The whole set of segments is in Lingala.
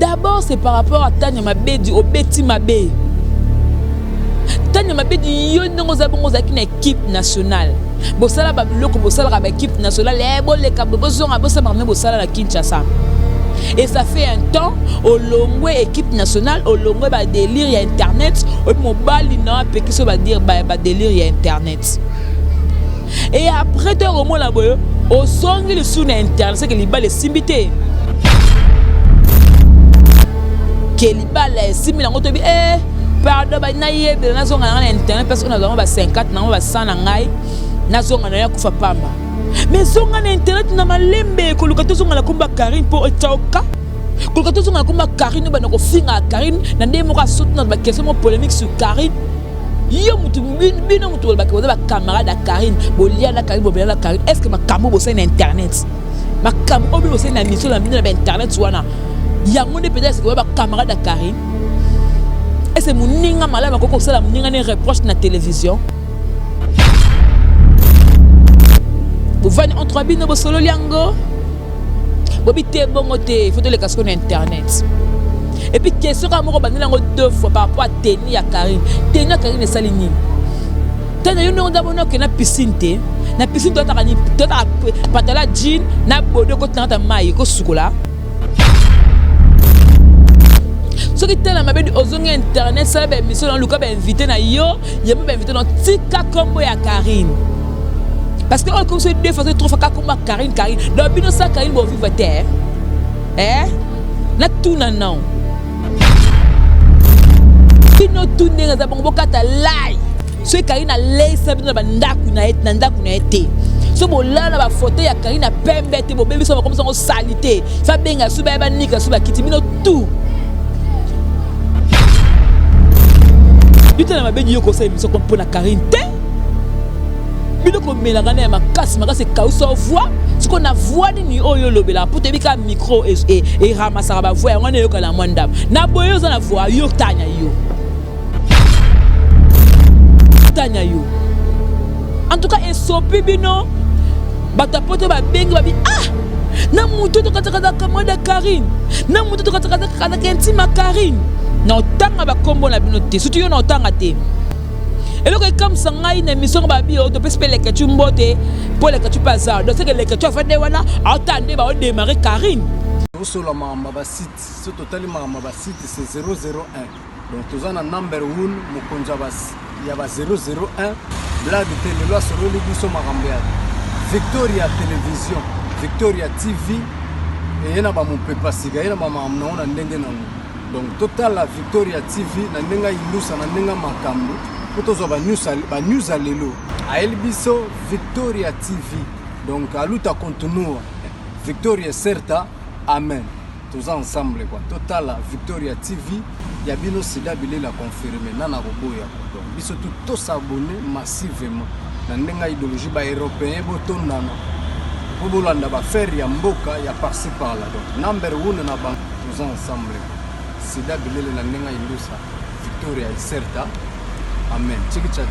D'abord, c'est par rapport à Tanya Mabedi, au Betty Mabé. Tanya Mabedi, yon n'ongo zabongo zaki na équipe nationale. Bosala ba biloko bosala ba équipe nationale. Bo le kabo bozonga bosala ba bosala la Kinshasa. Et ça fait un temps, au long équipe nationale, au long ba délire y a internet, au mobile na pe qui se va dire ba délire y a internet. Et après tu au moins là boyo, au son le sous internet, c'est que les balles simbité. Que les balles simbi nango to bi pardon ba na yebe na zonga na internet parce que on a vraiment ba 50 na ba 100 na ngai na zonga na ya kufa pamba. Mais zonga na internet na malembe ko lukato zonga la kumba Karine po etaoka. Ko lukato zonga la kumba Karine ba na ko finga Karine na ndemo ka soute na ba question mo polémique sur Karine. Yo mutu bino mutu ba ko ba camarade à Karine, bo lia na Karine bo bela Karine. Est-ce que ma camo bo c'est na internet? Ma camo obi bo c'est na mission na bino na internet wana. Ya monde peut-être que ba camarade à Karine. Et c'est mon ninga malama ko ça la ninga ne reproche na télévision. Vous venez entre bino bo solo liango. Bobité bongote, il faut les casques sur internet. Et puis question ka moko bandela ngo 2 fois par rapport à Teni ya Karine. Teni ya Karine salini. Tena yo no ndabono ke na piscine te. Na piscine to ta patala jean na bodo ko tanta mai ko sukola. Ce qui est là, ma belle, aux internet, ça va mission dans le cas invité na yo, il m'a invité dans tika combo ya Karine. Parce que on comme c'est 2 fois trop fois comme Karine. Donc bino ça Karine bon vivre terre. Na tout non. Bino tout n'est pas bon bokata lai. Ce Karine a lai ça bino ba ndaku na été. So bo là ba photo ya Karine a pembe te bo bébé ça comme ça on salité. Ça benga suba ba nika suba kiti bino tout. Tu t'as ma belle yoko ça émission comme pour la Karine te. Bino ko melanga na makasi kausa voix. Ce qu'on a voix ni oyo lobela pour te bika micro et ramasser ba voix on est la mondam. Na boyo za na voix yo tanya yo. Tanya yo. En tout cas esopi bino batapote ba bengi ba bi na mutu to kataka kamada Karine. Na mutu to kataka kentima Karine. Na otanga ba kombo na bino te surtout yo na otanga te. Et donc comme ça ngai na mission ba bi o to pese les que tu mbote pour les que tu bazar donc c'est que les que tu fait de wana attendez ba on démarrer Karine. Sur la mamba site ce total mamba site c'est 001 donc tous en number 1 mukonja bas il y a 001 blague télé loi sur le biso marambia Victoria télévision Victoria TV et yana ba mon pepa siga yana ba mamna na ndenge na donc total la Victoria TV na ndenga ilusa na ndenga makambo poto ba news alelo a elbiso Victoria TV donc aluta continua Victoria certa amen tous ensemble quoi total la Victoria TV ya bino sida bile la confirmer nana roboya donc biso tout s'abonner massivement na ndenga idéologie ba européen botondana bobolanda ba faire ya mboka ya par-ci par là donc number 1 na ba tous ensemble sida bile la ndenga ilusa Victoria certa amen chikicha.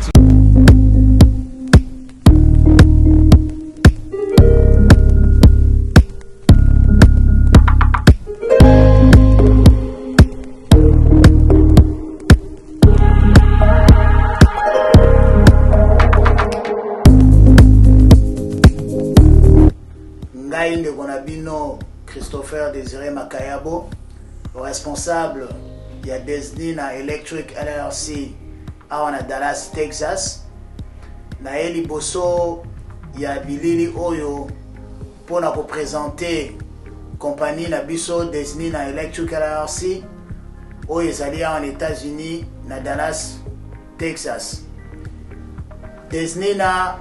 Ngai Konabino Christopher Désiré Makayabo, responsable il y a Desnina Electric LLC à Dallas, Texas. Naeli Bosso, il y a Bilili Oyo pour nous présenter compagnie Nabiso Desnina Electric LLC Oyo est en États-Unis, na Dallas, Texas. Desnina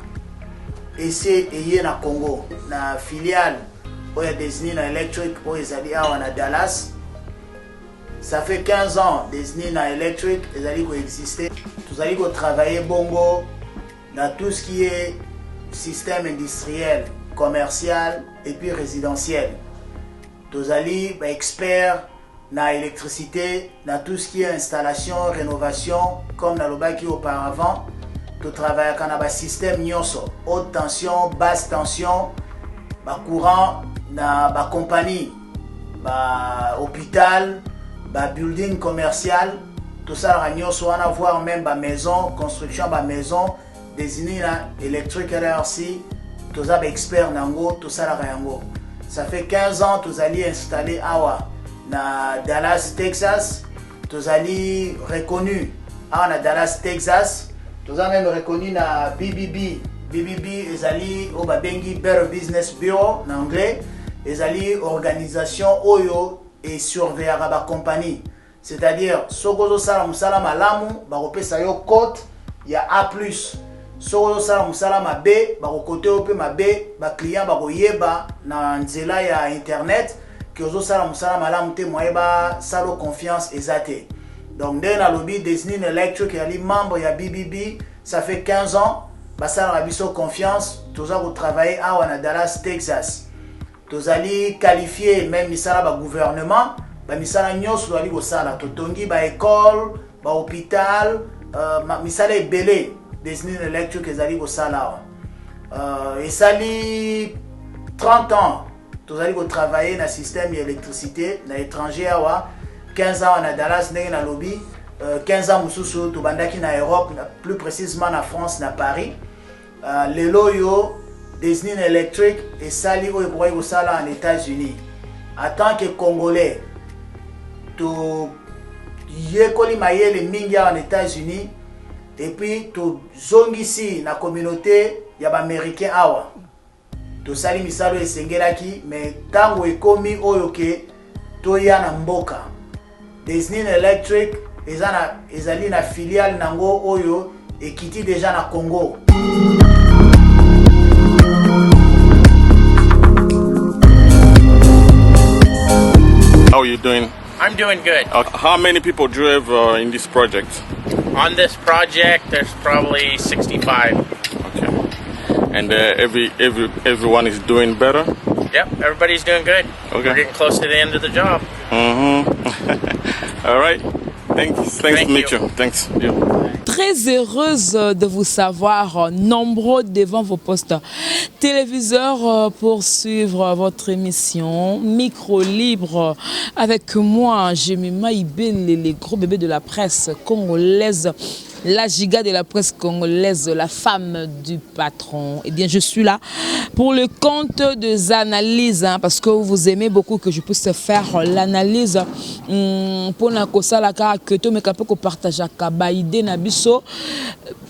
ici et na Congo, na filiale Oyo Desnina Electric Oyo est à Dallas. Ça fait 15 ans Desnina Electric ils coexister. Nous allons travailler bongo dans tout ce qui est système industriel, commercial et puis résidentiel. Nous allons être experts dans l'électricité, dans tout ce qui est installation, rénovation, comme dans le baki auparavant. Nous travaillons dans un système nyonso, haute tension, basse tension, courant dans la compagnie. ba hôpital, ba building commercial, tout ça on va voir même ba maison, construction ba maison, désigné électrique RRC, tout ça ba expert nango, tout ça yango. Ça fait 15 ans tous allez installer awa na Dallas, Texas, tous allez reconnu awa na Dallas, Texas, tous allez même reconnu na BBB. BBB ezali au babengi Better Business Bureau en anglais, ezali organisation oyo et surveiller la compagnie. C'est-à-dire sokozo sala musala malamu ba kopesa yo code ya A+. Sokozo sala musala mabe ba kokote ope mabe ba client ba koyeba na nzela ya internet que ozo sala musala malamu te moyeba salo confiance ezate. Donc dès na lobby Disney Electric ali membre ya BBB, ça fait 15 ans. Basala Rabiso confiance, tous allons travailler à Dallas, Texas. Tous allons qualifier même misala ba gouvernement, ba misala nyos do ali bosala, totongi ba école, ba hôpital, misala belé, Disney Electric ezali bosala. Et sali 30 ans, tous allons travailler dans le système d'électricité, dans l'étranger awa, 15 ans à Dallas, na lobby, 15 ans mususu to bandaki na Europe, plus précisément na France, na Paris. Les loyaux Disney Electric et sali au en États-Unis. En tant que Congolais, tu yekoli mayele mingia en États-Unis et puis tu zongisi na communauté ya ba américain awa. Tu sali misalo esengelaki mais tango ekomi oyo ke to ya na mboka. Disney Electric ezali na filiale nango oyo ekiti déjà na Congo. How are you doing? I'm doing good. How many people drove in this project? On this project, there's probably 65. Okay. And everyone is doing better? Yep, everybody's doing good. Okay. We're getting close to the end of the job. All right. Thanks Thank Mitchell. you. Thanks. Yeah. Très heureuse de vous savoir nombreux devant vos postes téléviseurs pour suivre votre émission Micro Libre. Avec moi, Jemima Ibele, les gros bébés de la presse congolaise, la giga de la presse congolaise, la femme du patron. Eh bien, je suis là pour le compte des analyses, parce que vous aimez beaucoup que je puisse faire l'analyse pour la que tu me partage idée na biso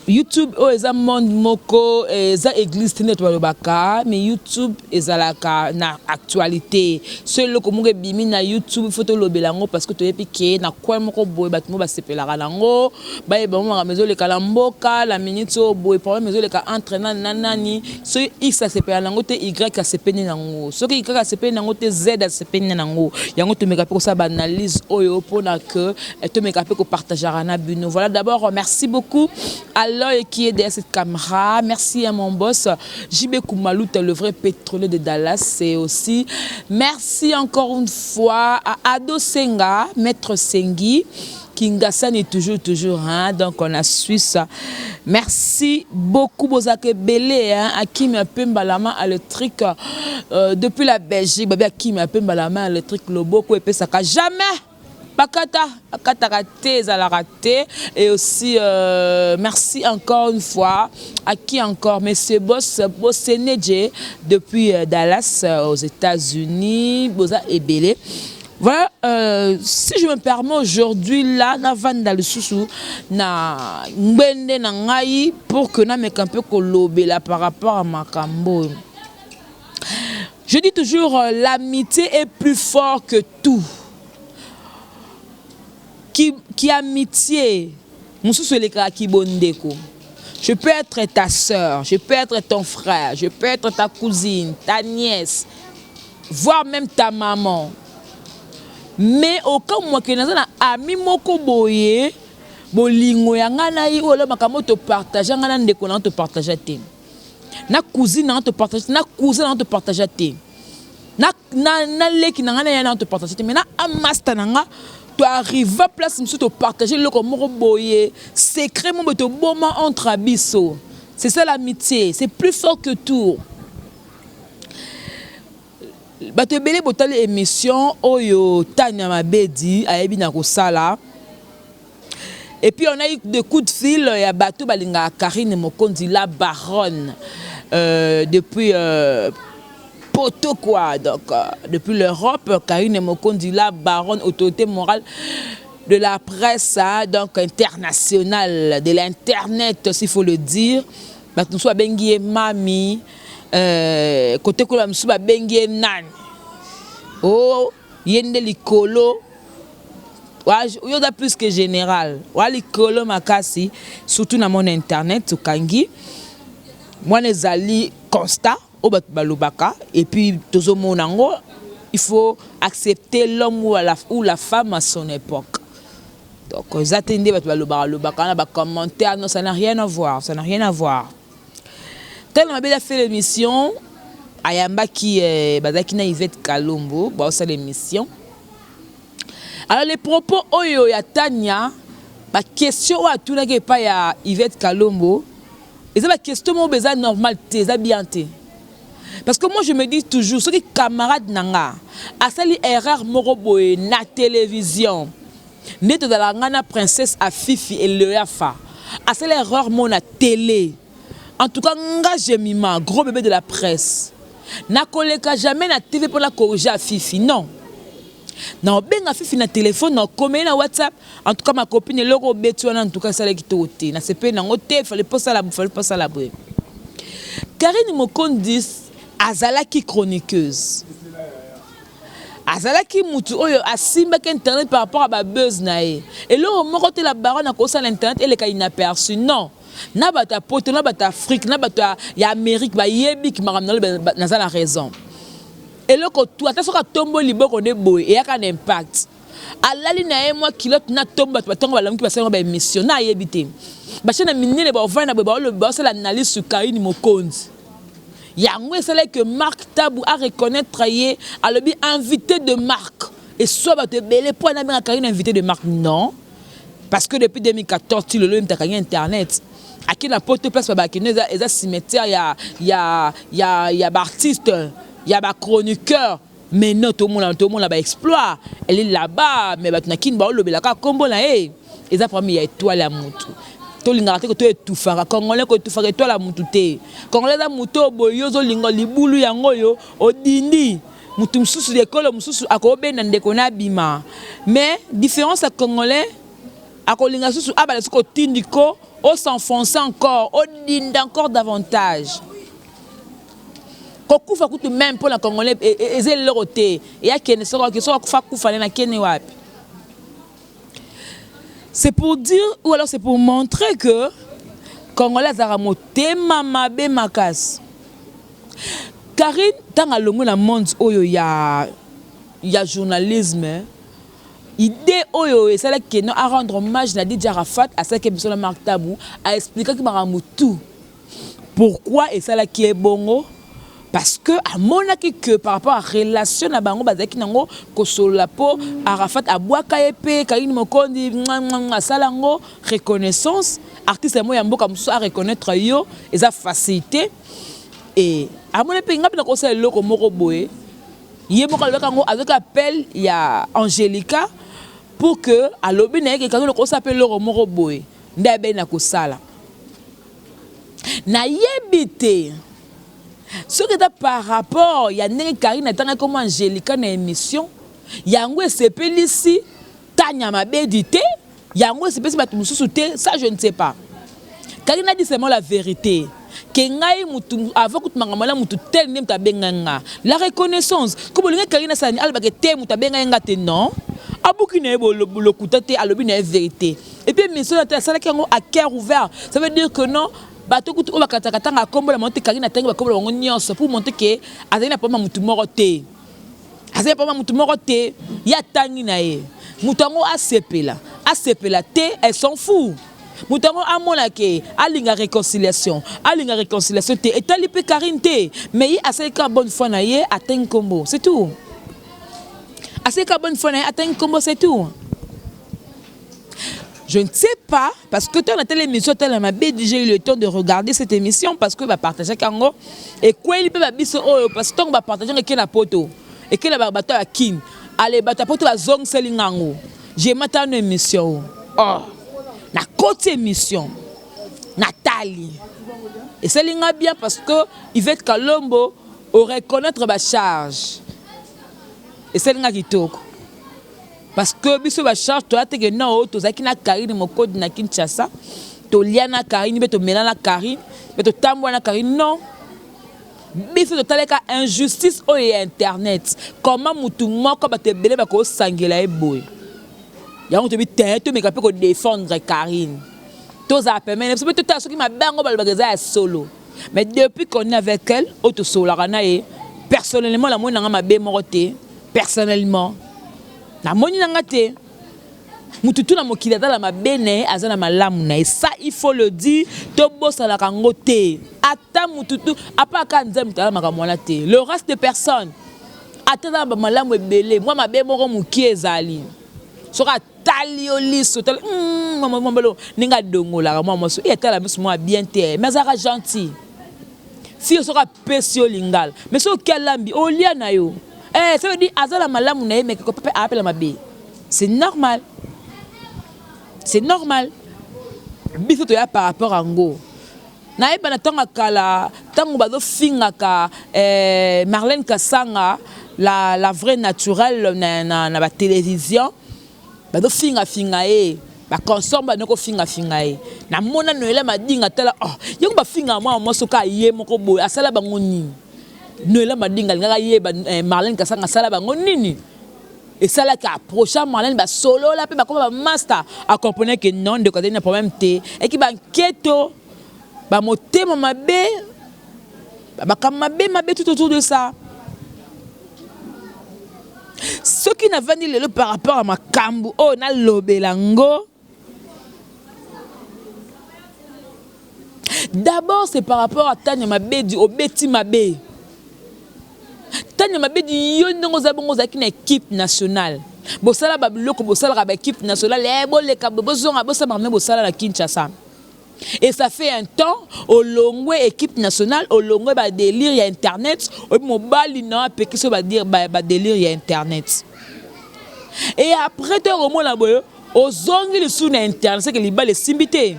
YouTube eza monde moko eza église netwa lobaka mais YouTube ezalaka na actualité seul ko munge bimi na YouTube photo lobelango parce que to epike na kwa moko boy batmo ba sepelaka nango ba eba mo mamezo le kalamboka la minute o boy problème mezo le ka entraînant nanani so X a sepela nango te Y a sepeni nango so que Y a sepeni nango te Z a sepeni nango yango to meka pe ko sa ba analyse oyo pona que to meka pe ko partager na bino. Voilà, d'abord merci beaucoup à l'œil qui est derrière cette caméra. Merci à mon boss JB Koumalouta, le vrai pétrolier de Dallas. Et aussi merci encore une fois à Ado Senga, Maître Sengi. Kingassan est toujours, hein, donc on a Suisse. Merci beaucoup, Bozake Belé, hein, à qui m'a peu balama à l'électrique depuis la Belgique, babi à qui m'a peu balama à l'électrique Loboko et puis ça n'a jamais. Bakata raté, ça l'a raté. Et aussi, merci encore une fois. À qui encore? Monsieur Boss Nedje depuis Dallas, aux États-Unis, Boza Ebele. Voilà, si je me permets aujourd'hui, là, na vanda le sousou, na ngwende na ngai, pour que na mekampe kolobe là par rapport à Makambo. Je dis toujours, l'amitié est plus fort que tout. Qui amitié, je peux être ta soeur, je peux être ton frère, je peux être ta cousine, ta nièce, voire même ta maman. Mais au cas où moi qui na ami moko boye, bolingo yanga na yi wala makamo to partager ngana ndeko na to partager te. Na cousine na to partager, na cousin na to partager te. Na leki na ngana ya na to partager te. Mais na amasta nanga tu arrives à place où tu partager le comme boye secret mon beto boma entre abisso. C'est ça l'amitié, c'est plus fort que tout. bato ebele botali émission oyo Tanya Mabedi ayebi na kosala. Et puis on a eu des coups de fil ya bato balinga Karine Mokondi la baronne depuis Poto quoi, donc depuis l'Europe. Karine Mokondi la baronne, autorité morale de la presse, donc internationale, de l'internet s'il faut le dire. Bato soit bengi mami côté ko msu ba bengi nani. Oh yende likolo. Il y a plus que général. Likolo makasi surtout dans mon internet kangi. Moi les ali constat au balobaka et puis tozo monango, il faut accepter l'homme ou la femme à son époque. Donc ils attendaient balobaka na commentaire, non ça n'a rien à voir, ça n'a rien à voir. Tellement bien fait l'émission ayamba qui bazaki na Yvette Kalombo, ba ça l'émission. Alors les propos oyo ya Tanya, la question à tout n'est pas ya Yvette Kalombo, et c'est la question mo beza normal té, ça bien té. Parce que moi je me dis toujours, ceux qui camarades nanga, a sali erreur moroboé na télévision, net de la ngana princesse à Fifi et le Yafa, a sali erreur mon na télé. En tout cas nga Jemima, gros bébé de la presse, na koleka jamais na TV pour la corriger à Fifi, non. Non, ben a Fifi na téléphone, non, comme na WhatsApp. En tout cas, ma copine, l'euro en tout cas, ça l'a quitté au thé. Na CP, na ngoté, fallait pas ça la bouffe, fallait pas ça la bouffe. Karine Mokondi, azalaki chroniqueuse. Azalaki mutu oyo asimba internet par rapport à ba buzz nae. Et là, on m'a la baronne à cause de l'internet, elle est inaperçue. Non. Na bata poto, na bata Afrique, na bata ya Amérique, ba yebi qui m'a ramené dans la raison. Et là, quand tu as tombo libo qu'on est beau, et y a un impact. Alali na moi qui l'autre na tomba, tu vas tomber qui passe une émission na yebité. Baché na mine les bovins na beba le boss l'analyse sur Karine Mokondi. Yango c'est là que Marc Tabou a reconnaître yé a le bi invité de Marc. Et soit ba te belé point na bien Karine invité de Marc non. Parce que depuis 2014 tu le même ta gagné internet. À qui la porte place ba qui les cimetière y a artiste. Il y a des chroniqueurs, mais non, tout le monde a exploit. Elle est là-bas, mais il y a qui est là, comme on a et ça pour moi, il y a étoile à moutou. Tout le monde a tout fait. Congolais ko tout fait étoile à moutou té. Congolais a moutou boyozo lingo libulu yango yo odindi. Moutou msusu d'école msusu akobe na ndekona bima. Mais différence à congolais akolinga susu abala suko tindiko o s'enfoncer encore, odindi encore davantage. Kokufa kutu même pour la Congolais et c'est le roté et à qui ne sera que soit kufa na kene wapi. C'est pour dire ou alors c'est pour montrer que Congolais zaramoté mama be makas. Karine tant à longo la monde oyo ya journalisme idée oyo et c'est là qui non à rendre hommage na Didier Arafat à ça que besoin Marc Tabou a expliqué que maramutu pourquoi et ça là qui est bongo. Parce que à mon avis que par rapport à relation na bango bazaki nango kosola po Arafat abwaka epé Karine Mokondi salango reconnaissance artiste mo ya mboka musu a reconnaître yo eza facilité et à mon avis ngapi na conseil loko moko boye yeboka lokango avec appel ya Angelica pour que à lobi na ke kango ko s'appelle loko moko boye ndabe na kosala na yebité. Ce qui est par rapport, il y a une Karine attend comme Angelica dans l'émission. Il y a un CP ici, Tanya Mabedi, il y a un CP ça je ne sais pas. Karine a dit seulement la vérité. Avant que tu m'aies la reconnaissance. Comme Karine Sani, elle non. Abukine le koutate à l'objet de vérité. Et puis, mais ça a cœur ouvert. Ça veut dire que non. Bato kutu oba katakatanga kombo la monte Karine atenga kombo la nyonso pour montrer que azali na pas mutu moroté azali pas mutu moroté ya tangi na ye mutango acepela te elle s'en fout mutango amona ke alinga réconciliation te et tali pe Karine te mais il a ka bonne foi na ye atenga kombo c'est tout assez ka bonne foi na ye atenga kombo c'est tout. Je ne sais pas, parce que tu as telle émission, j'ai eu le temps de regarder cette émission parce que va partager Kango et quoi il peut biso parce que tu vas partager avec la poto. et que la bateau à kin allez bateau pour la zone selingango j'ai matin une émission oh na côté émission Nathalie et selinga bien parce que Yvette Kalombo aurait connaître ma charge et selinga kitoko parce que biso ba charge to ate que non to zaki na Karine moko na Kinshasa to liana Karine be to melana Karine be to tambwa na Karine non biso to taleka injustice o et internet comment mutu moko ba te belé ba ko sangela e boy yango to bi to me ka pe ko défendre Karine to za pe mais to ta soki ma bango ba bageza solo mais depuis qu'on est avec elle auto solo na e personnellement la moi na ma be moroté personnellement na moni nanga te mututu na mokili atala mabene azana malamu na ça il faut le dire to bossa la kangote ata mututu apaka nzambe tala makamona te le reste de personnes atala ba malamu ebele moi mabe moko muki ezali soka tali oliso tala maman belo ninga dongola moi moso et atala biso moi bien te mais azaka gentil si soka pesio lingal mais so kelambi olia na yo ça veut dire azala malamu na mais que papa appelle ma bé c'est normal biso to ya par rapport à ngo na eba na tanga kala tango bazo fingaka Marlène Kasanga la vraie naturelle na ba télévision bazo finga ba consomme ba noko finga na mona noela madinga tala oh yongo ba finga moi soka ye moko boy asala bango nini noela madinga ngaka yeba Marlène Kasanga sala bango nini et ça là qui approche Marlène ba solo là pe ba comme ba master a comprendre que non de côté n'a problème té et qui ba keto ba motema mabe ba kamabe mabe tout autour de ça ce qui n'a venu le par rapport à ma kambu oh na lobelango d'abord c'est par rapport à Tanya Mabe du Obeti Mabe Tanya Mabe di yo ndongo za bongo za kina équipe nationale bosala ba biloko bosala ba équipe nationale e boleka bozonga bosala ba bosala la Kinshasa et ça fait un temps au longue équipe nationale au longue ba délire ya internet au mobile na peki so ba dire ba délire ya internet et après te romo la boyo ozongi le sous na internet c'est que li ba les simbité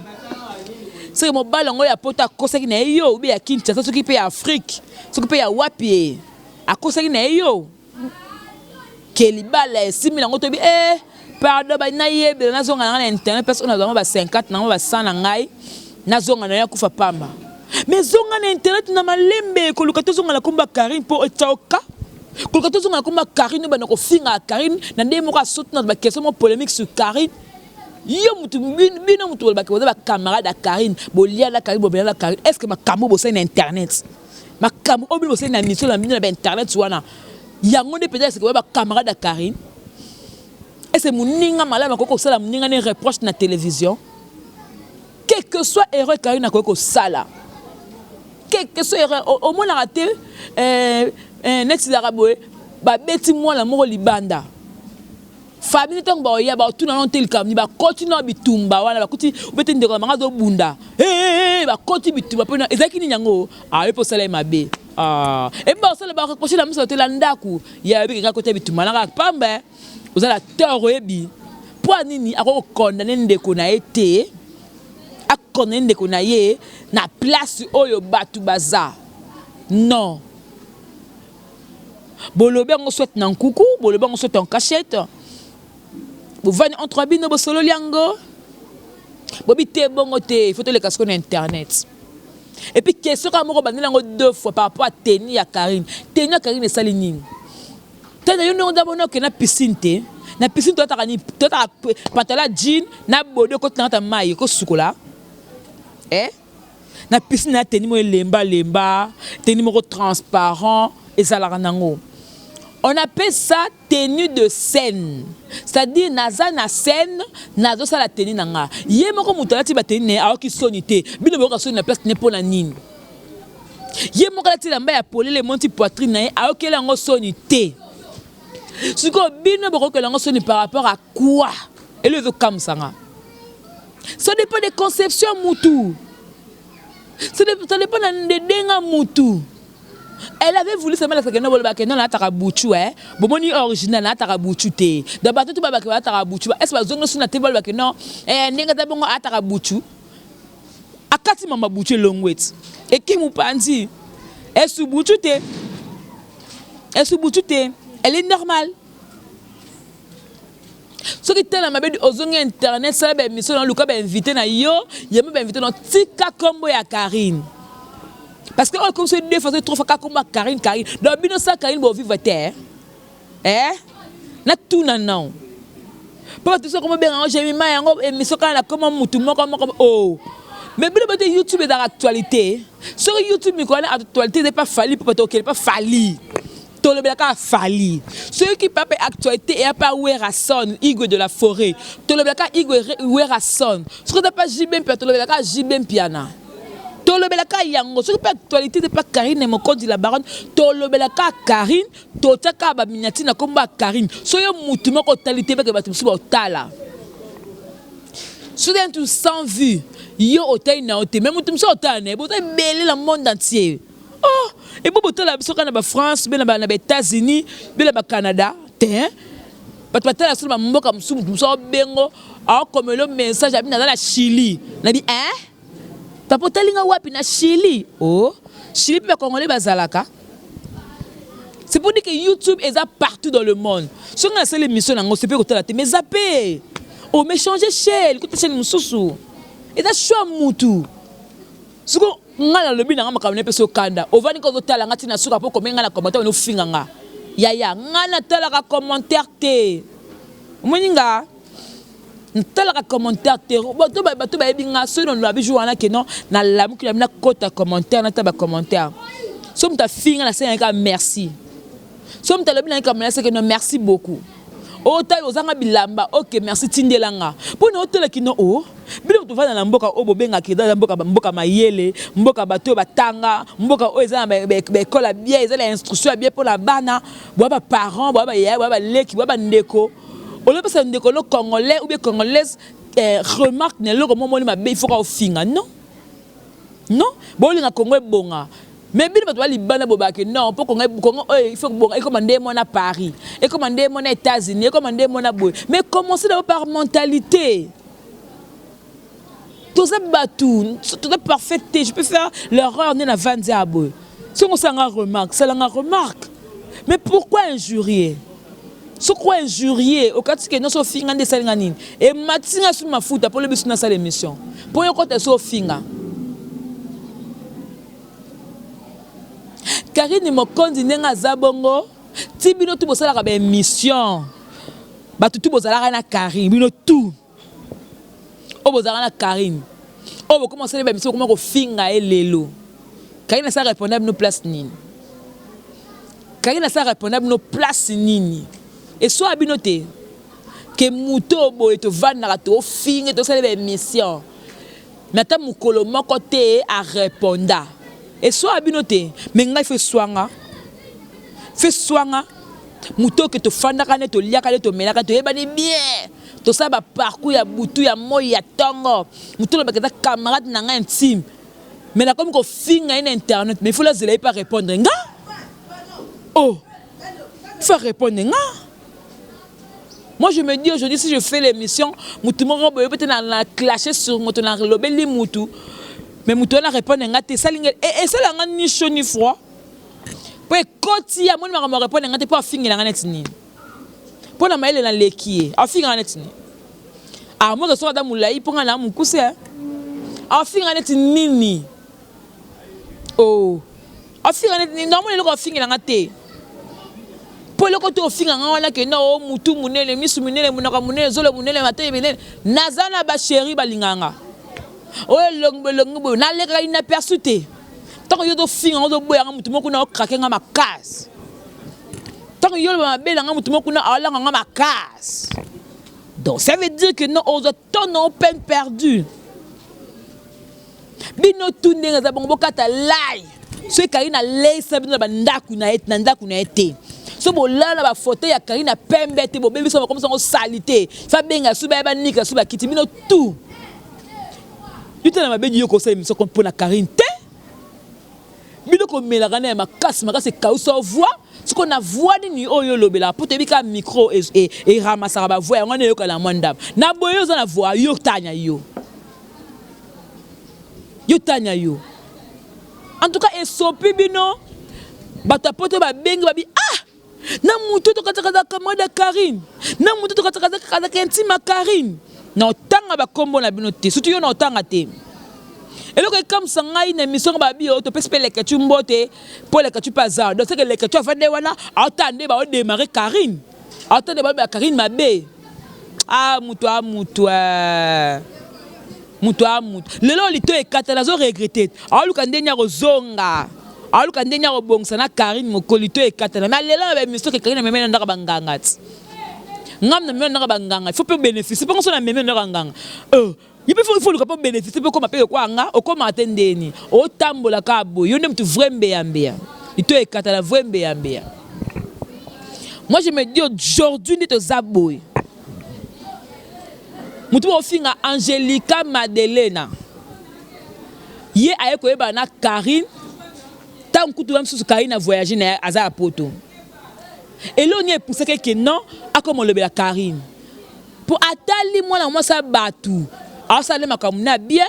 c'est que mobile ngo ya pota kosaki na yo bi ya Kinshasa soki pe ya Afrique soki pe ya wapi a kosaki na yo kelibala esimila ngo tobi pardon ba na yebe na zonga na internet parce qu'on a vraiment ba 50 na ba 100 na ngai na zonga na ya kufa pamba mais zonga na internet na malembe ko lukato zonga la kumba Karine po etauka ko lukato zonga la kumba Karine ba na ko finga Karine na ndemo ka saute na ba question polémique sur Karine yo mutu bino mutu ba ko ba camarade à Karine bolia la Karine bolia la Karine est-ce que ma kamo bo na internet ma kamo obi bo na mission na mine na internet wana yango de peut-être que ba camarade à Karine et c'est moninga malama koko sala moninga ne reproche na télévision quel que soit erreur Karine koko sala quel que soit erreur au moins raté next d'araboé ba beti moi la moko libanda famille tong ba ya ba tuna non tel kam ni ba continue bitumba wana ba kuti ubete ndeko manga zo bunda ba continue bitumba pena ezaki ni nyango e po sala mabe et ba sala ba reprocher la muso tela ndaku ya bi ka côté bitumba na pamba vous allez tort ebi pour nini ako condamner ndeko na été a condamner ndeko na ye na place oyo batu baza non bolobe on souhaite nan kuku bolobe on souhaite en cachette vous venez entre bino bo solo liango bobité bongo te il faut te le casque sur internet et puis question ka moko bandela ngo deux fois par rapport à Teni ya Karine et Salinine tena yo ndongo dabona ke na piscine te na piscine to takani to ta patala jean na bodo ko tanta mai ko sukola na piscine na Teni mo lemba Teni mo transparent et ça la ranango on appelle ça tenue de scène c'est-à-dire naza na scène nazo ça la tenue nanga ye moko mutala ti ba tenue a ki sonité bino boka soni na place ne pona nini ye moko la ti lamba ya polele monti poitrine na a ki la ngo sonité siko bino boko la ngo soni par rapport à quoi et le veut comme ça ça dépend des conceptions mutu ça dépend de denga mutu Elle avait voulu seulement la sekeno bolba que non la tarabuchu hein. Bomoni original la tarabuchu te. Da bato tu baba que la tarabuchu. Est-ce que zongo suna te bolba que non nenga ta bongo atarabuchu. Akati mama buchu longwet. Et qui mou pandi. Est-ce buchu te? Est-ce buchu te? Elle est normale. Ce qui est dans ma bête aux internet, ça va mission dans le cas invité na yo, il m'a invité dans tika combo ya Karine. Parce que comme c'est deux fois trois fois combo Karine. Donc bino ça Karine bo vivre terre. Na tout non. Pas tout ça comme bien j'ai mis ma yango émission quand la comment mutu comme oh. Mais bino bête YouTube est dans l'actualité. Sur YouTube mi connaît actualité n'est pas fallu pour pas pas fallu. Tout le monde a fallu. Ceux qui parlent actualité et pas Werasson, Igwe de la forêt. Tout le monde a Igwe Werasson. Ce que tu pas Jibem Pia, tout le monde a Jibem Piana. Tout le monde a Yango. Ceux qui parlent actualité n'est pas Karine et mon compte de la baronne. Tout le monde a Karine. Tout le monde a Miniatina comme Karine. Soyez moutement totalité parce que tu es au tala. Soudain tout sans vue. Yo au taille na oté. Même tu me sors au taille. Vous avez belé le monde entier. Oh, et pour botter la biso kana ba France, bien na ba États-Unis, bien na ba Canada, hein? Patata la suma mboka msumu mso bengo, a comme le message abi na la Chili. Na bi hein? Tapota linga wapi na Chili? Oh, Chili pe congolais bazalaka. C'est pour dire que YouTube est partout dans le monde. Si on a ces émissions nango c'est peut côté la télé, mais zappé. Oh, mais changer chaîne, côté chaîne mususu. Et ça choix mutu. Suko ngala lobi na ngama kamne peso kanda ovani ko tala ngati na suka po komenga na commentaire no finga nga ya ngana tala ka commentaire te moninga tala ka commentaire te bato ba binga so no labi joana ke non na lamu ki na kota commentaire na taba commentaire so mta finga na senga merci so mta lobi na kamna se ke non merci beaucoup o tayo ozanga bilamba OK merci tindelanga pona otela kino o bilo to vana na mboka o bobenga kida mboka mayele mboka bato batanga mboka o eza na école bien eza la instruction bien pour la bana ba parents ba ya ba leki ba ndeko o le pesa ndeko lo congolais ou bien congolaise remarque ne lo comme moni mabe il faut ka finga non bo linga Congo bonga. Mais bien tu vas libana bobake non pour Congo il faut bon et commander mon à Paris et commander mon aux États-Unis et commander mon à Boy mais commencer d'abord par mentalité tout ça batou tout est parfait je peux faire l'erreur n'est la vendre à Boy si on s'en remarque c'est la remarque mais pourquoi injurier ce quoi injurier au cas que non so finga de salinganine et matinga sur ma foot pour le bus na salle émission pour yo côté so finga Karine Mokondi nenga zabongo tibino tu bosala ka ba émission batu tu bosala na Karine bino tout o bosala na Karine o bo commencer les émissions comment ko finga elelo Karine ça répondable nos place nini Karine ça répondable nos place nini et soit binoté que muto bo et to vana to finga to sala ba émission mais ta mukolo moko te a répondre. Et soit abinoté, mais ngai fait soanga, muto que to fanda kane to liaka to melaka to ebani bien, to ça ba parcours ya butu ya moi ya tongo, muto le bakata camarade nanga intime, mais là comme ko finga in internet, mais il faut la zéler pas répondre nga, oh, faut répondre nga. Moi je me dis aujourd'hui si je fais l'émission, mutu mo robo peut-être na clasher sur mutu na lobeli mutu. Mais mouton a répondu ngate salinga et ça la ni chaud ni froid pour koti ya moni ma répondre ngate pour finir la net ni pour na maile na leki a finir la net ni a mo so da mulai pour na mukuse a finir la net nini oh a finir la net ni non mo le ko finir ngate pour le côté au finir ngana ke no mutu munele misu munele munaka munele zolo munele mate benele nazana ba chéri balinganga. Oh longo na leka inaperçu te tant que yo do finga do boya mutu moko na krake nga makasi tant que yo ba bela nga mutu moko na ala nga makasi donc ça veut dire que non aux temps peine perdue bino tunde nga za bongo kata lai so Karine lay sabino ba ndaku na ete so bo la ba photo ya Karine pembe te bo bébé so comme ça on salité fa benga suba ba nika suba kiti bino tout. Tu as ma belle conseil mais pour la Karine te bino biloko melaka na makasi kausa voix ce qu'on a voix ni oyo lobela pour te bika micro et ramasaka ba voix yango na yoka la mwanda na boyo za na voix yo tanya yo en tout cas esopi bino batapoto ba bengi babi na mutu to katakaza kamada Karine na mutu to katakaza kentima Karine na otanga ba kombo na bino te surtout yo na otanga te eloko comme ça ngai na mission ba bi to pese le ketu mbote pour le ketu pazar donc c'est que le ketu avande wana atande ba démarrer Karine atande ba Karine mabe mutu lelo lito ekatala zo regretter aluka ndenya kozonga aluka ndenya kobongsa na Karine mokolito ekatala mais lelo ba mission ke Karine memena ndaka banganga ti ngam na memena ndaka banganga il faut peu bénéficier pour qu'on soit na memena ndaka banganga il faut le capable bénéficier pour comme appeler quoi nga o comme atendeni o tambola ka bo yo ndem tu vrembe yambia lito ekatala vrembe yambia. Moi je me dis aujourd'hui ni to zaboy mutu ofinga Angelica Madelena ye aye koyeba na Karine tant kutu même sous Karine a voyagé na aza poto et là on est poussé que non a comme le bela Karine pour atali moi ça batu a ça le makamuna bien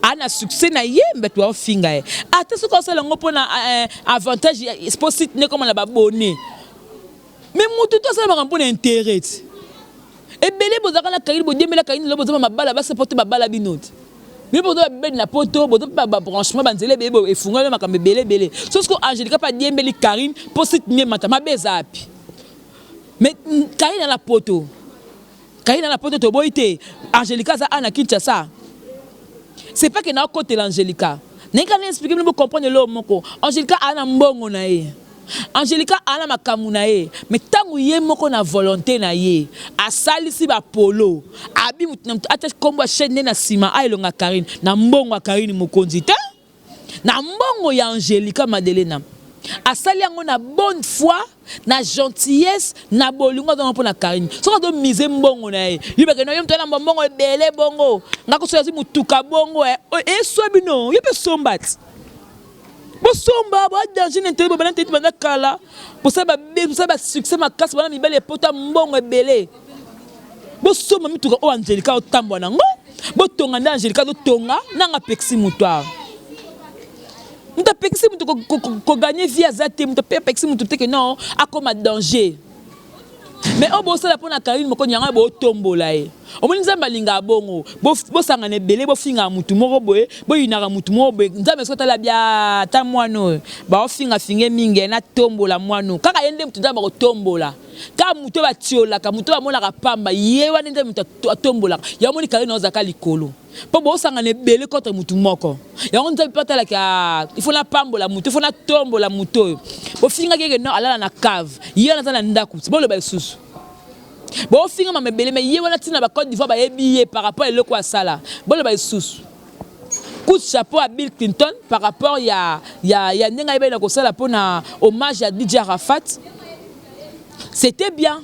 ana succès na ye mbeto ofinga e ata ce qu'on ça longo pona avantage possible ne comme la babonné mais mutu to ça makamuna intérêt et belé bozaka na Karine bodemela Karine lo bozama mabala ba supporter mabala binoti mais bozo ba na poto bozo ba branchement banzele bebo e funga le makambe belé sauf que Angelica pas diembeli Karine pour soutenir mata mabeza api mais Karine na poto to boité Angelica ça ana Kinshasa c'est pas que na côté l'Angelica n'enga expliquer nous comprendre le moko Angelica ana mbongo na ye Angelica ana makamu na ye mais tangu ye moko na volonté na ye asalisi ba polo abi mutu ata kombo chaîne na sima ailonga Karine na mbongo ya Karine mokonzi te na mbongo ya Angelica Madelena asali yango na bonne foi na gentillesse na bolingo za mpona Karine soko do mise mbongo na ye yibeke no yomto na mbongo ebele bongo ngako sozi mutuka bongo e swabino yepe sombati bosomba ba danger n'intérêt ba n'intérêt ba kala pour ça ba succès ma casse ba mi belle pota mbongo ebele bosomba mituka o Angelica o tambwa nango botonga na Angelica do tonga nanga pexi mutoa muta pexi muto ko gagner via zate muta pexi muto te que non a comme danger mais o bossa la pona Karine moko nyanga bo tombola e o moni nzamba linga bongo bo sanga ne belé bo finga mutu moko boye bo yinaka mutu moko boye nzamba sota la bia ta mwano ba o finga finge mingi na tombola mwano kaka yende mutu nzamba ko tombola ka mutu ba tiola ka mutu ba mona ka pamba ye wana nzamba mutu tombola ya moni Karine ozaka likolo po bo sanga ne belé contre mutu moko ya on nzamba pata la ka il faut la pambola mutu il faut la tombola mutu bo finga keke no alala na cave ye na tana ndaku bo le ba susu bon finga ma mebele mais ye wana tina ba Côte d'Ivoire ba yebiye par rapport à loko asala bon ba sous coup de chapeau à Bill Clinton par rapport ya nenga ibe na ko sala pona hommage à DJ Arafat c'était bien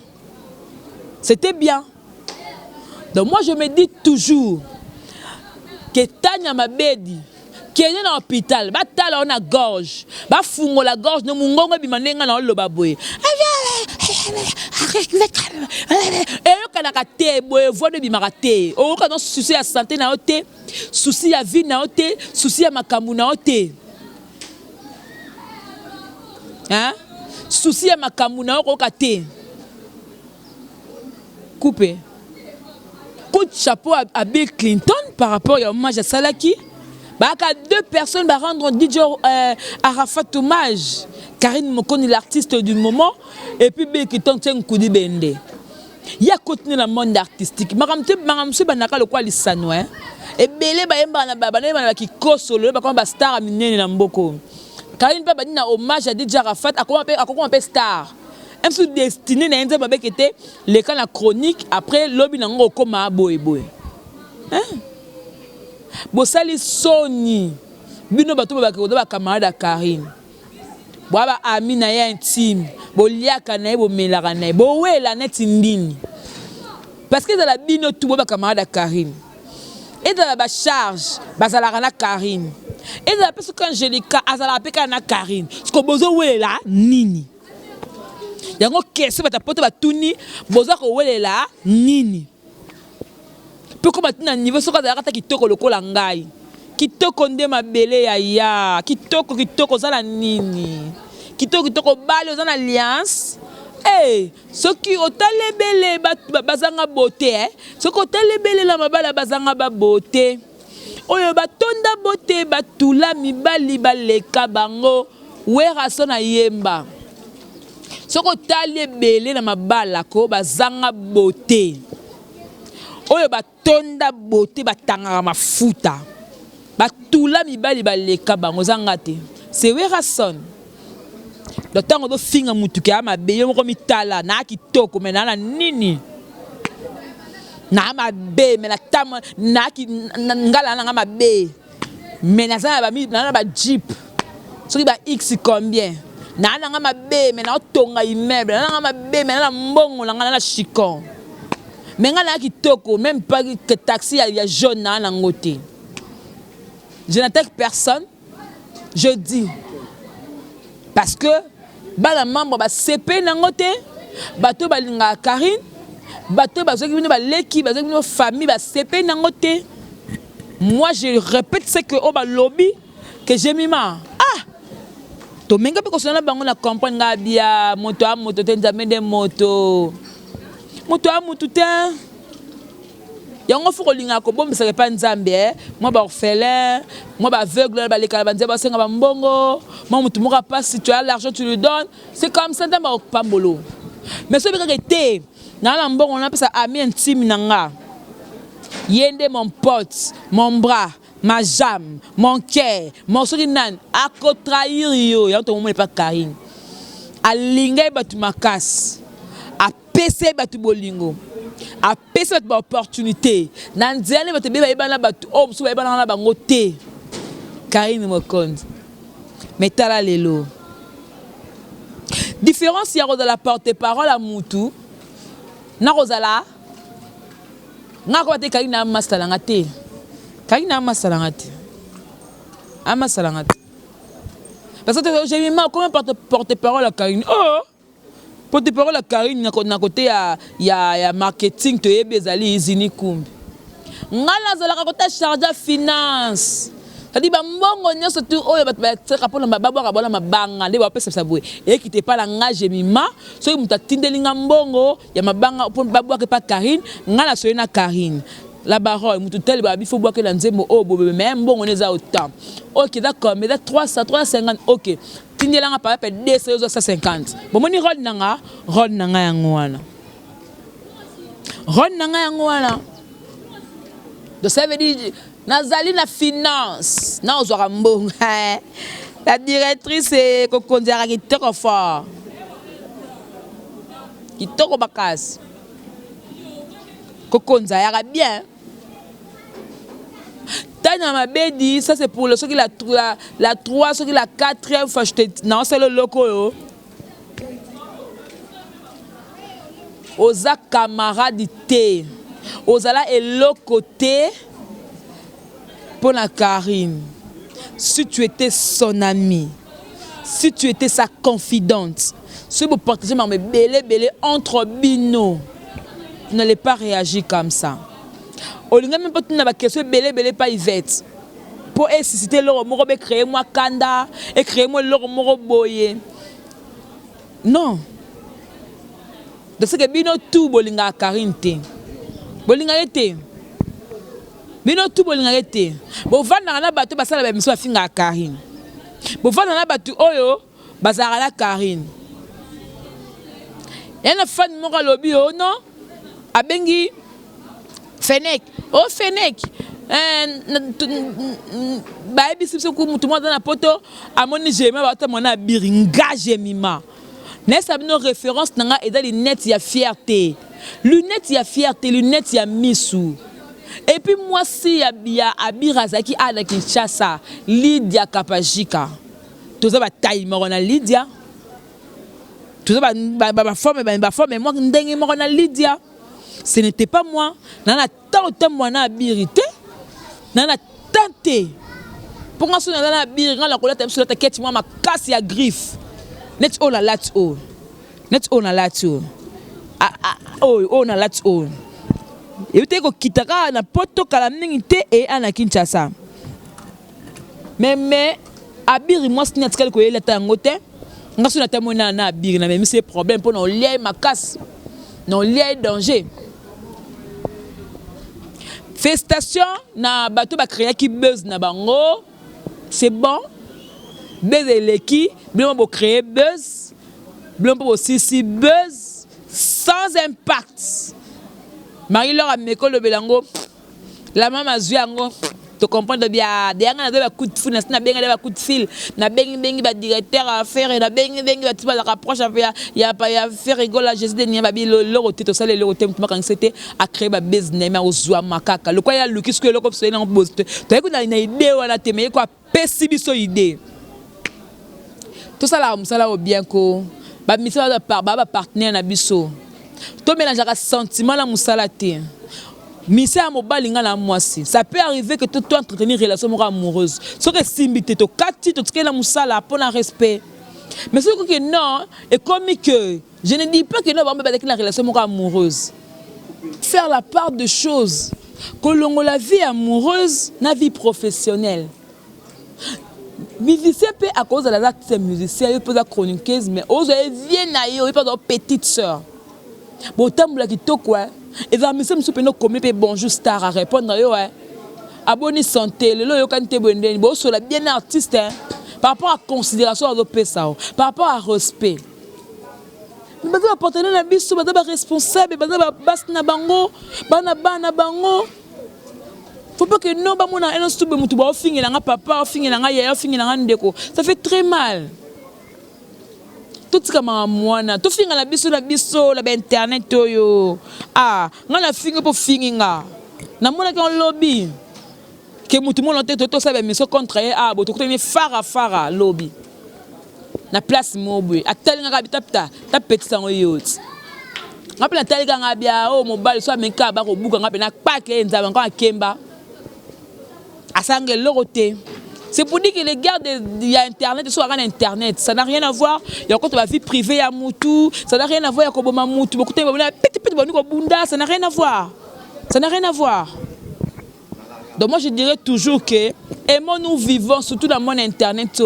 donc moi je me dis toujours que Tanya Mabedi qui est dans l'hôpital ba tala on a gorge ba fungo la gorge no mungongo bimanenga na lo baboye et yo kana kate boye voix de bimarate o kana souci ya santé na ote souci ya vie na ote souci ya makambu na ote hein souci ya makambu na oko kate coupé coup de chapeau à Bill Clinton par rapport au hommage à Salaki baka deux personnes va rendre DJ Arafat hommage Karine Mokoni l'artiste du moment et puis Bill Clinton tient Koudi Bende. Il y a continué le monde artistique. Maramse banaka le quoi lisano hein. Et belé ba yemba na baba na ki kosolo ba comme ba star minene na mboko. Karine ba na hommage à DJ Arafat a comment appelle star. Un sous destiné na nzeba ba était le cas la chronique après lobi na ngo koma boy. Hein? Bosali Sony bino bato ba ba camarade Karine. Boaba ami na ya intime boliaka na bo melaka na bo wela net ndini parce que dans la bino tout ba camarade Karine et dans la charge bazalaka na Karine Et la personne Angélica azala peka na Karine. Ce que bozo wele là nini. Yango kese bata poto batuni bozo ko wele là nini. Peu comme na niveau soka za kata kitoko lokola ngai. Kitoko nde mabele ya kitoko zala nini. Kitoko bale ozana alliance. Eh, ce qui otalebele bazanga beauté, ce qui otalebele la mabala bazanga ba beauté. Oyo batonda beauté batula mibali baleka bango wera sona yemba. Ce qui otalebele la mabala ko bazanga beauté. Oyo batonda beauté batanga mafuta. Batula mibali baleka bango zangate. C'est wera son. Le temps où on finit à Moutuka, ma belle, on remet tala, na qui toko, mais na nini, na ma belle, mais la tam, na qui ngala na ma belle, mais na ça va mi, na ba jeep, ce qui va x combien, na ma belle, mais na tonga immeuble, na ma belle, mais na mbongo, na chicon, mais na qui toko, même pas que taxi il y a jaune na ngote. Je n'attaque personne, je dis parce que bala membre ba CP nangote bato balinga Karine bato bazoki bino ba leki bazoki bino famille ba CP nangote. Moi je répète ce que oba lobby que j'ai mis ma to menga pe ko sona bango na comprendre nga bia moto a moto te nzambe de moto a moto te yango foko linga ko bombe ça pas nzambe moi ba orphelin moi ba aveugle ba lekala ba nzeba senga ba mbongo moi mutu moka pas si tu as l'argent tu le donnes c'est comme ça ndamba pambolo mais ce que était na la mbongo on appelle ça ami intime nanga yende mon pote mon bras ma jambe mon cœur mon sorinan a ko trahir yo ya to mo pas Karine a linga batu makas a pc batu bolingo a pesa cette opportunité nandiane bate beba ibana batu o musu ibana na bango te Karine Mokonzi metala lelo différence ya de la porte-parole à Moutou na rozala na ko te Karine na masalanga te Karine na masalanga te amasalanga te parce que j'ai mis comment porte-parole à Karine porte-parole à Karine na côté ya marketing to yebezali izini kumbi ngala zala côté charge finance c'est-à-dire ba mbongo nyoso tu oyo bateka pona babwa kabona mabanga ndeba pesa sabwe ekite pa la ngaje mima so muta tindelinga mbongo ya mabanga pona babwa ke pa Karine ngala so na Karine la barolle mutu tel ba bifo bwa ke la nzembo o bobe mais mbongo neza autant OK d'accord mais 350 OK tindelanga pa 250 bomoni rod nanga yango wana donc ça veut dire nazali na finance na ozwaka mbongo la directrice kokonzaka kitoko fort kitoko bakasi kokonza yaka bien Tana ma bedi, ça c'est pour ceux qui la 3, ceux qui la 4e fois je te non c'est le loco. Oza camaradité. Ozala et l'autre côté pour la Karine. Si tu étais son ami, si tu étais sa confidente, si vous partagez ma belé entre bino, tu n'allais pas réagir comme ça. On n'a même pas de question belé pas Yvette. Pour susciter l'or moro be créer moi kanda et créer moi l'or moro boye. Non. De ce que bino tout bolinga Karine te. Bolinga te. Bino tout bolinga te. Bo vanda na bato basala ba miso finga Karine. Bo vanda na bato oyo bazara la Karine. Yana fan moko lobi o non. Abengi Fennec, oh Fennec, baby si tout le monde dans la poto, à mon j'aime pas mon abiringa j'aime. N'est-ce pas nos références n'anga et dans les lunettes y a fierté, lunettes y a fierté, lunettes y a misou. Et puis moi si y a Abirazaki à la Kinshasa, Lydia Kapajika, tout ça va taille morona Lydia, tout ça va forme mais moi n'dengue morona Lydia. Ce n'était pas moi. Nana tant moi na vérité. Nana tenté. Pour nga sona na bir nga la kolata sur la quête moi ma casse ya griffe. Net on la lat o. Net on la lat o. On a lat o. Et te ko kitaka na poto kala mingi te e ana Kinshasa. Mais abiri moi sina tikali ko yela tango te. Nga sona ta mona na abiri na mais c'est problème pour non lié ma casse. Non lié danger. Félicitations na bateau ba créer qui buzz na bango. C'est bon. Buzz eleki, blanc pour créer buzz. Blanc pour aussi buzz sans impact. Marie-Laure a meko le belango. La maman zuango. Tu comprends de bien. Derrière on a des coups de fil, na benga des coups de fil, na bengi ba directeur à faire et na bengi ba tu vas rapproche avec ya faire rigole la gestion de nia babi le roté to ça le roté tu quand c'était à créer ba business mais au zwa makaka. Le quoi ya Lucas que le comme ça en poste. Tu écoute na idée wana te mais quoi pessibiso idée. Tout ça là au bien ko ba mission ba partenaire na biso. To mélanger sentiment la musala te. Mission à mobile ngala mwasi. Ça peut arriver que tu entretenir une relation amoureuse. Ce que simbité to kati to tike la musala pour un respect. Mais ce que non et comme que je ne dis pas que non va avec la relation amoureuse. Faire la part de choses que l'on la vie amoureuse, la vie professionnelle. Musicien peut à cause de la acte musicien, il peut être chroniqueuse mais aux vient naïo, il peut être petite sœur. Bon temps la qui to quoi. Et va me semble que comme bonjour star à répondre yo ouais. Abonné santé le yo kan te bonne bo so la bien artiste hein. Par rapport à considération à l'opé ça. Par rapport à respect. Mais ba partenaire na biso ba responsable ba bas na bango bana bango. Faut pas que non ba mona eno stube mutu ba ofingela nga papa ofingela nga yaya ofingela nga ndeko. Ça fait très mal. Tout comme moi tout finga la biso la internet toyo nga la finga pour finga na mona ka lobby que mutu mo lonte to sabe mission contre bo to tenir fara lobby na place mobwe atali nga bita ta petit sango yot ngapi na tali nga bia mobile so amenka ba ko buka ngapi na pake nzaba nga kemba asange lorote. C'est pour dire que les gars il y a internet soit à internet, ça n'a rien à voir. Il y a encore la vie privée à Moutou, ça n'a rien à voir avec Obama Moutou. Beaucoup de petit bunda, ça n'a rien à voir. Ça n'a rien à voir. Donc moi je dirais toujours que aimons nous vivons surtout dans mon internet.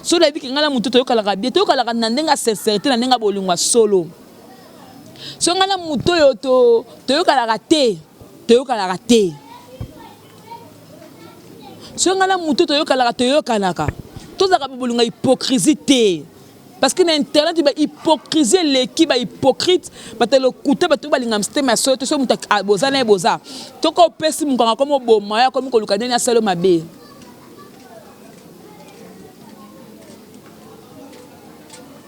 Sur la vie que ngala Moutou to kala bien, to kala nandenga sincérité nandenga bolungwa solo. So ngala Moutou yo to kala raté, to kala raté. Si on a la moto toyo kanaka tout ça ka hypocrisie parce que l'internet ba hypocrisie l'équipe ba hypocrite ba te le couter ba to ba linga mstema so to so muta boza na boza to ko pesi mukanga comme boma ya comme ko lukadeni ya selo mabe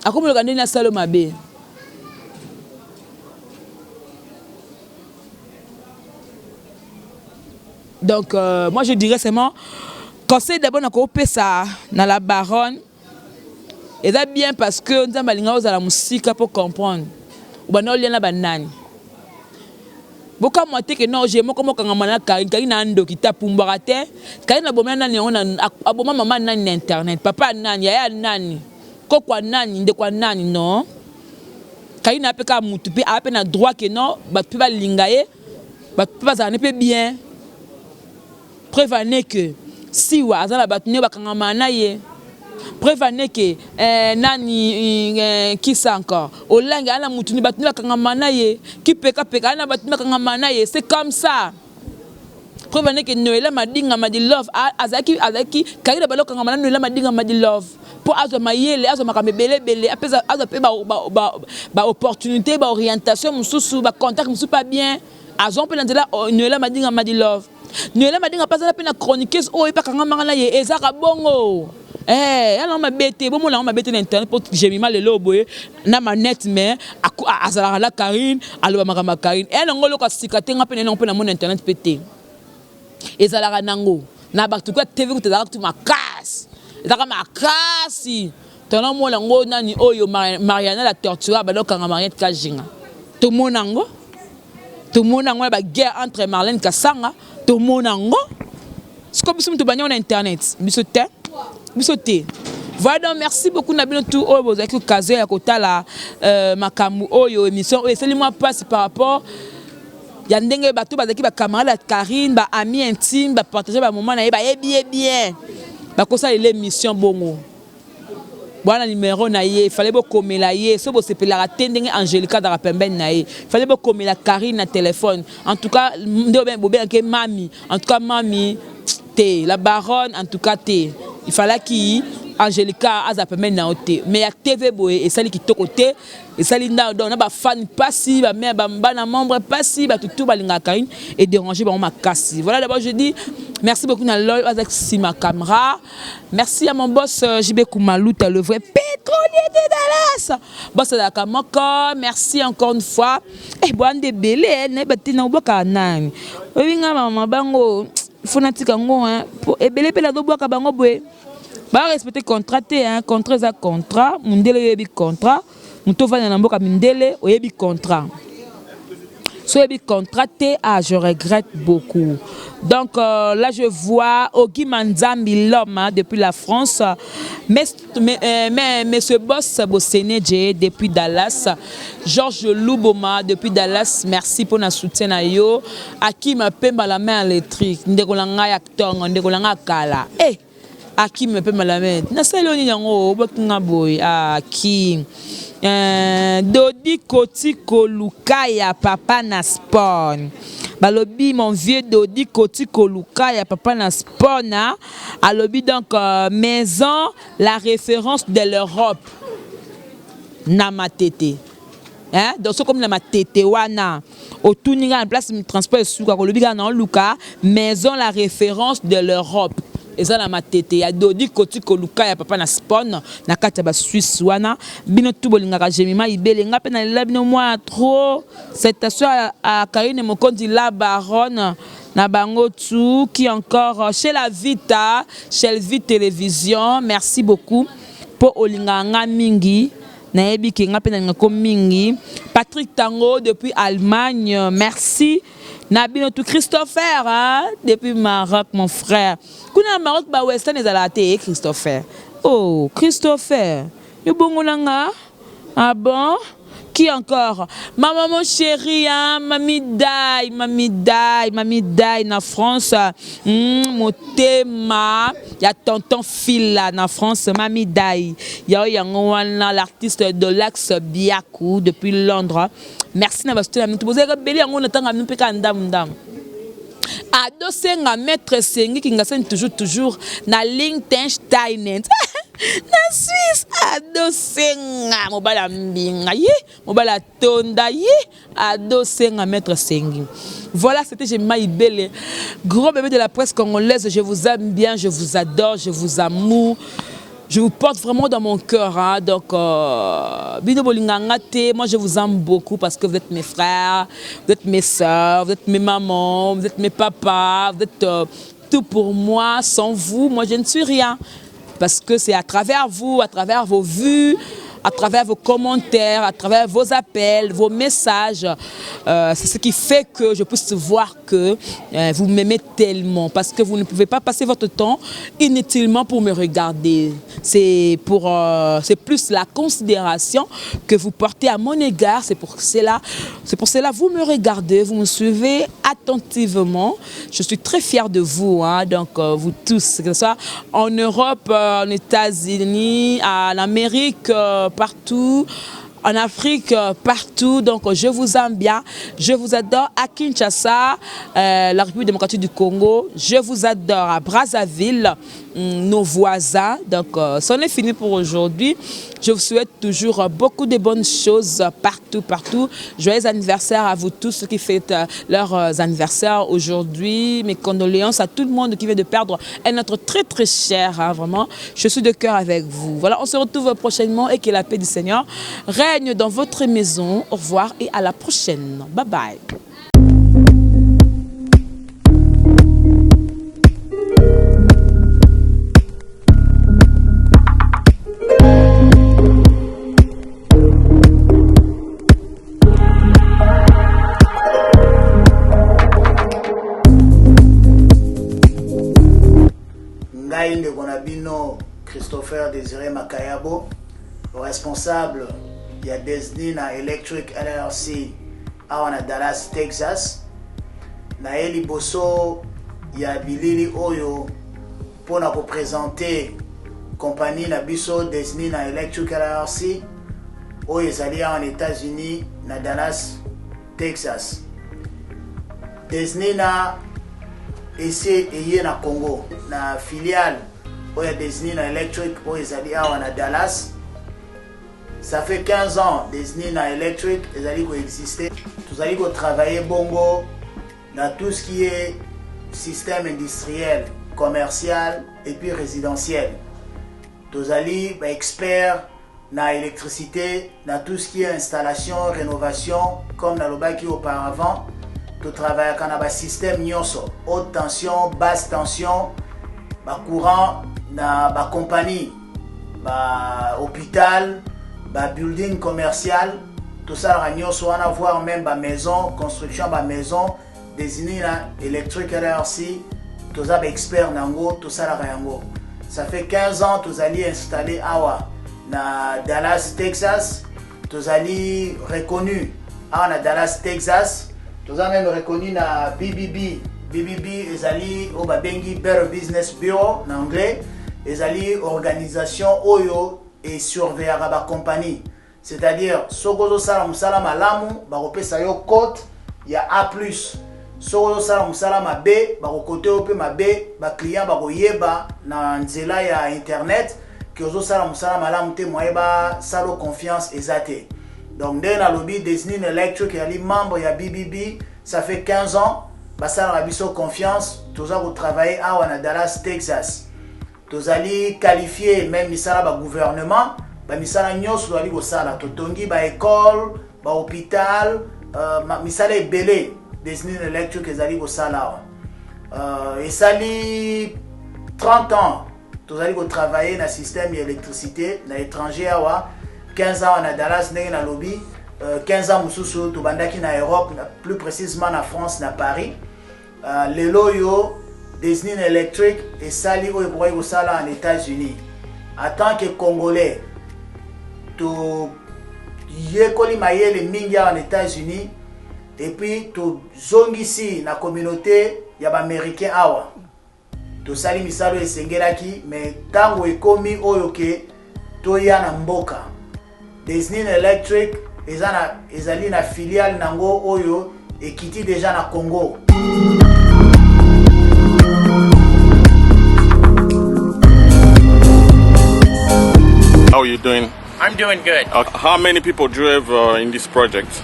akomo lukadeni ya selo mabe. Donc, moi je dirais seulement, conseil d'abord à couper ça dans la baronne. Et ça bien parce que nous avons la musique pour comprendre. Ou bien nous avons la banane. Beaucoup de gens que non, j'ai moi comme quand on a Karine Ando qui tape pour m'barate. Karine a bon nani on a bon maman nani internet. Papa nani, yaya nani. Quoi nani, de quoi nani non. Karine a peka mutupi a peine droit que non, bah tu vas lingaye, bah tu vas en être bien. Prévenez que si wa azala batune bakangama na ye prévenez que nani qui ça encore olanga ala mutuni batune bakangama na ye qui peka na batune bakangama na ye c'est comme ça. Prévenez que Noël madinga madi love azaki kaida baloka ngama na Noël madinga madi love pour azo mayele azo makamebele bele apeza azo pe ba opportunité ba orientation mususu ba contact mususu pas bien azo pe ndela Noël madinga madi love. Nous là madinga pas la peine chroniquer oh pas kanga mangana ye ezaka bongo alors ma bête bon on ma bête internet pour j'ai mis mal le loboye na manette mais azala la Karine alo ma Karine elle ngolo ka sikate ngapene non pe na mon internet pété ezala nango na ba tu ko TV ko tezala tu makas ezaka makasi tona mo lango nani oyo Mariana la torture ba lokanga Mariette Kajinga tout le monde a ba guerre entre Marlène Kassanga tout le monde Ce que nous avons sur Internet, bisoté. Voilà, donc merci beaucoup Nabino tout au avec le caso ya kotala makamu oyo émission et c'est moi passe par rapport ya ndenge bato bazaki ba camarade Karine ba ami intime ba partager ba moment na ba bien ba kosa l'émission bongo. Voilà numéro na ye fallait bo komela ye so bo sepela tendenge Angelica da pembeni na ye fallait bo komela Karine na téléphone en tout cas ndo ben bo bien que mami en tout cas mami té la baronne en tout cas té il fallait qui Angelica a zapemé na oté mais ya TV boye et sali qui to côté et sali na donc na ba fan passi ba mère ba na membre passi ba tout balinga Karine et déranger ba ma kassi. Voilà d'abord je dis merci beaucoup na lol avec ma caméra. Merci à mon boss JB Koumalou le vrai pétrolier de Dallas. Boss de la Kamoko, merci encore une fois. Eh bon de belé ne batina oboka nani. Olinga mama bango fonatika ngo hein pour ebele pe la do boka bango boye. Ba respecter contrat hein contrat za contrat mundele yebi contrat muto vana na mboka mindele oyebi contrat so yebi contrat je regrette beaucoup donc là je vois Ogi Manzambi l'homme depuis la France mais ce boss Boseneje depuis Dallas Georges Louboma depuis Dallas merci pour notre soutien na yo Akim Pemba la main électrique ndekolanga ya tongo ndekolanga kala Akim me peut me la mettre. Na saloni yango obakinga boy Akim. Dodi Koti Koluka ya papa na spawn. Balobi mon vieux Dodi Koti Koluka ya papa na spawn. Alobi donc maison la référence de l'Europe. Na matete. Hein? Donc c'est comme na matete wana. Au tuninga en place de transport suka kolobi ga na luka maison la référence de l'Europe. Et ça la matete ya Dodi Koti Koluka ya papa na spawn na kati ba Suisse wana bino tout bolinga ka jemima ibelenga pe na labino moi trop cette station à Karine Mokondi la baronne na bango tout qui encore chez la Vita chez Vita télévision merci beaucoup pour olinga nga mingi na yebi ki nga pe na ngako mingi Patrick Tango depuis Allemagne merci Nabino tout Christopher hein? Depuis Maroc mon frère. Kuna Maroc ba Western ezalate Christopher. Oh Christopher. Yo bongolanga. Ah bon? Qui encore? Maman mon chéri hein? Mami die na France. Motema. Ya tonton Fila na France Mami die. Ya yango wana l'artiste de l'Axe Biakou depuis Londres. Merci na basto na mutu bozeka beli yango na tanga mpeka ndam ado senga maître sengi kinga sen toujours na Liechtenstein na Suisse ado senga mobala mbinga ye mobala tonda ye ado senga maître sengi. Voilà, c'était Gemma Ibele, gros bébé de la presse congolaise. Je vous aime bien, je vous adore, je vous amour. Je vous porte vraiment dans mon cœur. Hein. Donc, Bino Bolingangate, moi je vous aime beaucoup parce que vous êtes mes frères, vous êtes mes soeurs, vous êtes mes mamans, vous êtes mes papas, vous êtes tout pour moi. Sans vous, moi je ne suis rien. Parce que c'est à travers vous, à travers vos vues, à travers vos commentaires, à travers vos appels, vos messages. C'est ce qui fait que je puisse voir que vous m'aimez tellement. Parce que vous ne pouvez pas passer votre temps inutilement pour me regarder. C'est plus la considération que vous portez à mon égard. C'est pour cela vous me regardez, vous me suivez attentivement. Je suis très fière de vous. Hein, donc vous tous, que ce soit en Europe, en États-Unis, en Amérique, partout, en Afrique, partout. Donc, je vous aime bien. Je vous adore à Kinshasa, la République démocratique du Congo. Je vous adore à Brazzaville, nos voisins. Donc, c'en est fini pour aujourd'hui. Je vous souhaite toujours beaucoup de bonnes choses partout. Joyeux anniversaire à vous tous ceux qui fêtent leurs anniversaires aujourd'hui. Mes condoléances à tout le monde qui vient de perdre un être très très cher. Hein, vraiment, je suis de cœur avec vous. Voilà, on se retrouve prochainement et que la paix du Seigneur règne dans votre maison. Au revoir et à la prochaine. Bye bye. ngai ndeko na bino Christopher Désiré Makayabo, responsable ya Desnina Electric LLC awa Dallas, Texas. Na eli boso ya bilili oyo pona ko présenter compagnie na biso Desnina Electric LLC oyo ezali en États-Unis na Dallas, Texas. Desnina ese eye na Congo na filiale oyo Desnina Electric oyo ezali awa na Dallas. Ça fait 15 ans Desnina Electric ezali ko exister. Nous allons travailler bongo dans tout ce qui est système industriel, commercial et puis résidentiel. Nous allons être experts dans l'électricité, dans tout ce qui est installation, rénovation, comme dans le baki auparavant. Nous travaillons dans un système nyonso, haute tension, basse tension, courant, dans la compagnie, hôpital, building commercial. Tout ça, on va voir même la maison, construction de la maison, Desnina Electric LLC, tout ça, expert nango, tout ça, ça fait 15 ans que vous allez installer awa na Dallas, Texas. Vous allez reconnu à Dallas, Texas. Vous avez même reconnu na BBB. BBB, ils allez au Babengi Better Business Bureau en anglais. Ils allez organisation Oyo et surveiller la compagnie. C'est-à-dire, si vous avez un salamu, vous avez un code, il y a A+. Si vous avez un salamu B, vous avez un B, les clients vous avez Internet, que vous avez un salamu vous avez confiance exacte. Donc, dans le lobby Desnina Electric, il y a les membres, il y a BBB, ça fait 15 ans, vous avez confiance, vous avez travaillé à Dallas, Texas. Vous allez qualifier même le gouvernement. Misala nyonso ali ko sala totongi ba école ba hôpital misala ebele Desnina Electric ezali ko sala et sali 30 ans tous ali ko travailler na système d'électricité na étranger awa 15 ans na Dallas ndenge na lobby 15 ans mususu to bandaki na Europe plus précisément na France na Paris lelo yo Desnina Electric et sali oyo ko sala en États-Unis en tant que Congolais. To yekoli mayele mingi en États-Unis et puis to zongisi na communauté ya ba américain awa to sali misalo esengelaki mais tango ekomi oyo ke to ya na mboka Desnina Electric ezali na filiale nango oyo ekiti déjà na Congo. How are you doing? I'm doing good. How many people do you have in this project?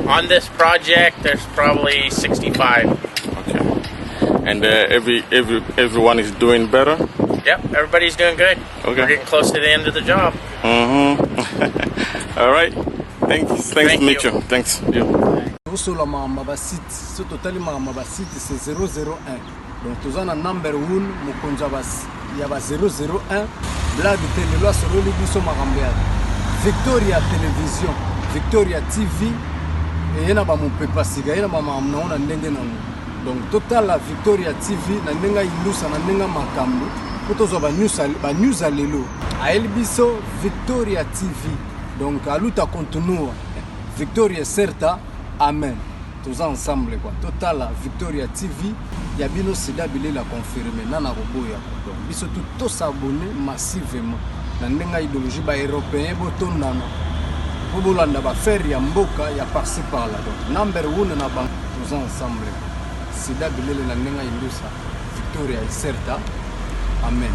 On this project, there's probably 65. Okay. And everyone is doing better? Yep, everybody's doing good. Okay. We're getting close to the end of the job. All right. Thanks to meet you. Thanks. Sur la mamba site, ce total mamba site c'est 001. Donc tous en number 1 mukonja bas ya ba 001 blague télé loi sur le biso makambead. Victoria Télévision, Victoria TV, et il y a un peu de passé, il y a un peu de donc, total la Victoria TV, na nenga ilusa na nenga makambo, kotozo ba news alelo. A Elbiso Victoria TV, donc à luta continua. Victoria certa, amen. Tous ensemble quoi. Total la Victoria TV, ya bino sida bile la confirmer nana roboya. Donc biso tout s'abonner massivement. Na ndenga idéologie ba européen botondana po bolanda ba faire ya mboka ya par-ci par-là. Donc number 1 na bank tous ensemble sida bilele na ndenga indusa Victoria certa amen.